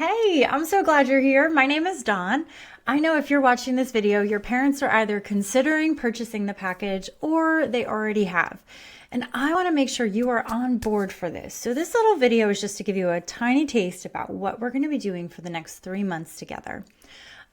Hey, I'm so glad you're here. My name is Dawn. I know if you're watching this video, your parents are either considering purchasing the package or they already have. And I want to make sure you are on board for this. So this little video is just to give you a tiny taste about what we're going to be doing for the next 3 months together.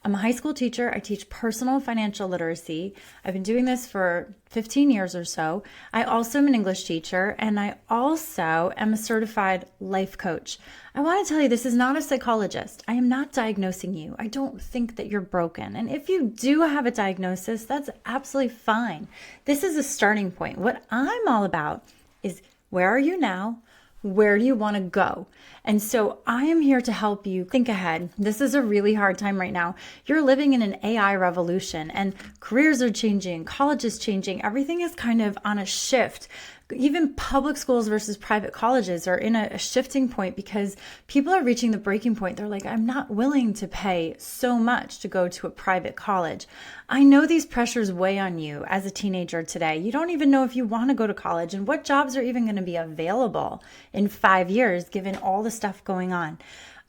I'm a high school teacher. I teach personal financial literacy. I've been doing this for 15 years or so. I also am an English teacher, and I also am a certified life coach. I want to tell you, this is not a psychologist. I am not diagnosing you. I don't think that you're broken. And if you do have a diagnosis, that's absolutely fine. This is a starting point. What I'm all about is, where are you now? Where do you want to go? And so I am here to help you think ahead. This is a really hard time right now. You're living in an AI revolution, and careers are changing, college is changing, everything is kind of on a shift. Even public schools versus private colleges are in a shifting point because people are reaching the breaking point. They're like, I'm not willing to pay so much to go to a private college. I know these pressures weigh on you as a teenager today. You don't even know if you want to go to college and what jobs are even going to be available in 5 years, given all the stuff going on.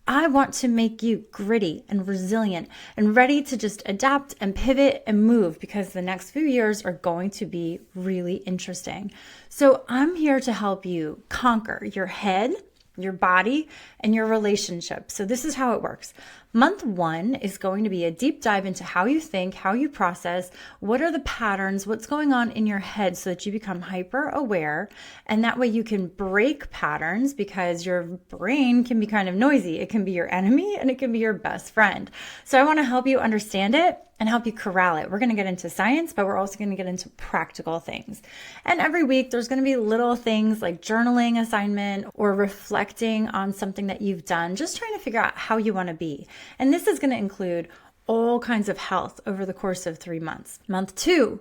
I want to make you gritty and resilient and ready to just adapt and pivot and move, because the next few years are going to be really interesting. So I'm here to help you conquer your head, your body, and your relationships. So this is how it works. Month 1 is going to be a deep dive into how you think, how you process, what are the patterns, what's going on in your head, so that you become hyper aware. And that way you can break patterns, because your brain can be kind of noisy. It can be your enemy and it can be your best friend. So I want to help you understand it and help you corral it. We're going to get into science, but we're also going to get into practical things. And every week there's going to be little things like journaling assignment or reflecting on something that you've done, just trying to figure out how you want to be. And this is going to include all kinds of health over the course of 3 months. Month two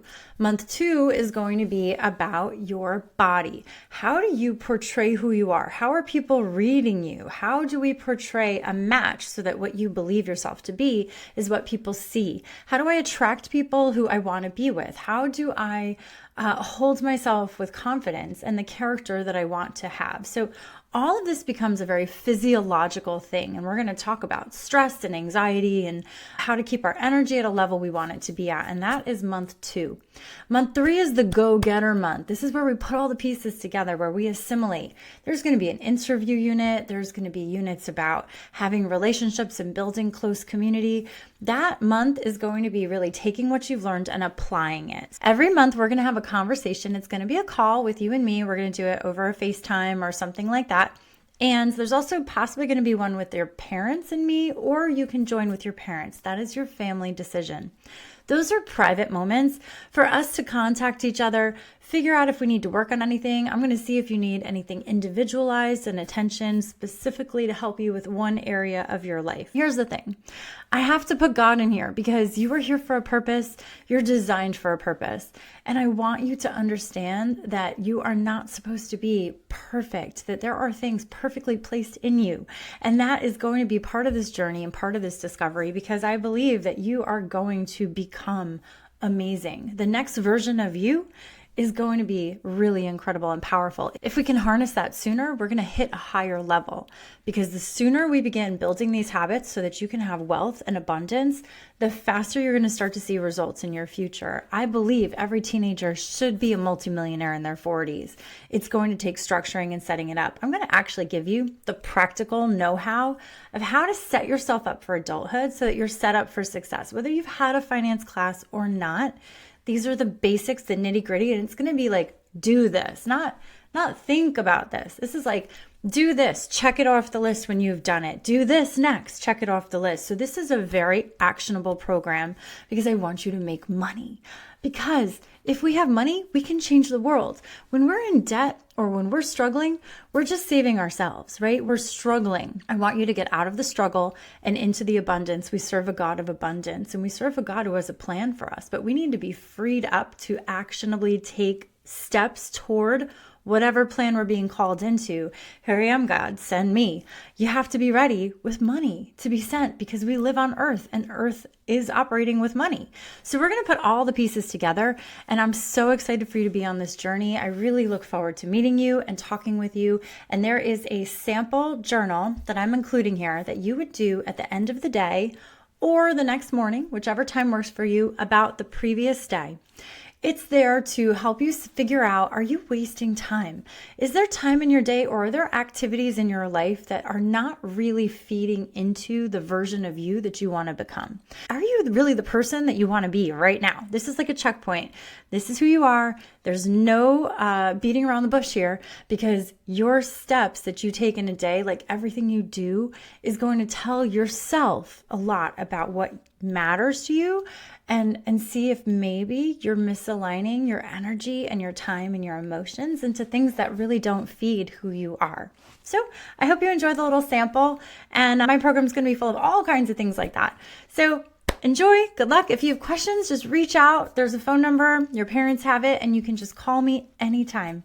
is going to be about your body. How do you portray who you are? How are people reading you? How do we portray a match so that what you believe yourself to be is what people see? How do I attract people who I want to be with? How do I hold myself with confidence and the character that I want to have? So all of this becomes a very physiological thing, and we're going to talk about stress and anxiety and how to keep our energy at a level we want it to be at, and that is month 2. Month 3 is the go-getter month. This is where we put all the pieces together, where we assimilate. There's going to be an interview unit. There's going to be units about having relationships and building close community. That month is going to be really taking what you've learned and applying it. Every month, we're going to have a conversation. It's going to be a call with you and me. We're going to do it over a FaceTime or something like that. And there's also possibly going to be one with your parents and me, or you can join with your parents. That is your family decision. Those are private moments for us to contact each other, figure out if we need to work on anything. I'm going to see if you need anything individualized and attention specifically to help you with one area of your life. Here's the thing. I have to put God in here because you are here for a purpose. You're designed for a purpose. And I want you to understand that you are not supposed to be perfect, that there are things perfectly placed in you. And that is going to be part of this journey and part of this discovery, because I believe that you are going to become amazing. The next version of you is going to be really incredible and powerful. If we can harness that sooner, we're going to hit a higher level, because the sooner we begin building these habits so that you can have wealth and abundance, the faster you're going to start to see results in your future. I believe every teenager should be a multimillionaire in their 40s. It's going to take structuring and setting it up. I'm going to actually give you the practical know-how of how to set yourself up for adulthood so that you're set up for success, whether you've had a finance class or not. These are the basics, the nitty gritty, and it's going to be like, do this, not think about this. This is like, do this, check it off the list when you've done it. Do this next, check it off the list. So this is a very actionable program, because I want you to make money. Because if we have money, we can change the world. When we're in debt or when we're struggling, we're just saving ourselves, right? We're struggling. I want you to get out of the struggle and into the abundance. We serve a God of abundance, and we serve a God who has a plan for us, but we need to be freed up to actionably take steps toward whatever plan we're being called into. Here I am, God, send me. You have to be ready with money to be sent because we live on earth and earth is operating with money. So we're going to put all the pieces together, and I'm so excited for you to be on this journey. I really look forward to meeting you and talking with you. And there is a sample journal that I'm including here that you would do at the end of the day or the next morning, whichever time works for you, about the previous day. It's there to help you figure out, are you wasting time? Is there time in your day or are there activities in your life that are not really feeding into the version of you that you want to become? Are you really the person that you want to be right now? This is like a checkpoint. This is who you are. There's no beating around the bush here, because your steps that you take in a day, like everything you do, is going to tell yourself a lot about what matters to you, and see if maybe you're misaligning your energy and your time and your emotions into things that really don't feed who you are. So I hope you enjoyed the little sample, and my program is going to be full of all kinds of things like that. So enjoy. Good luck. If you have questions, just reach out. There's a phone number. Your parents have it, and you can just call me anytime.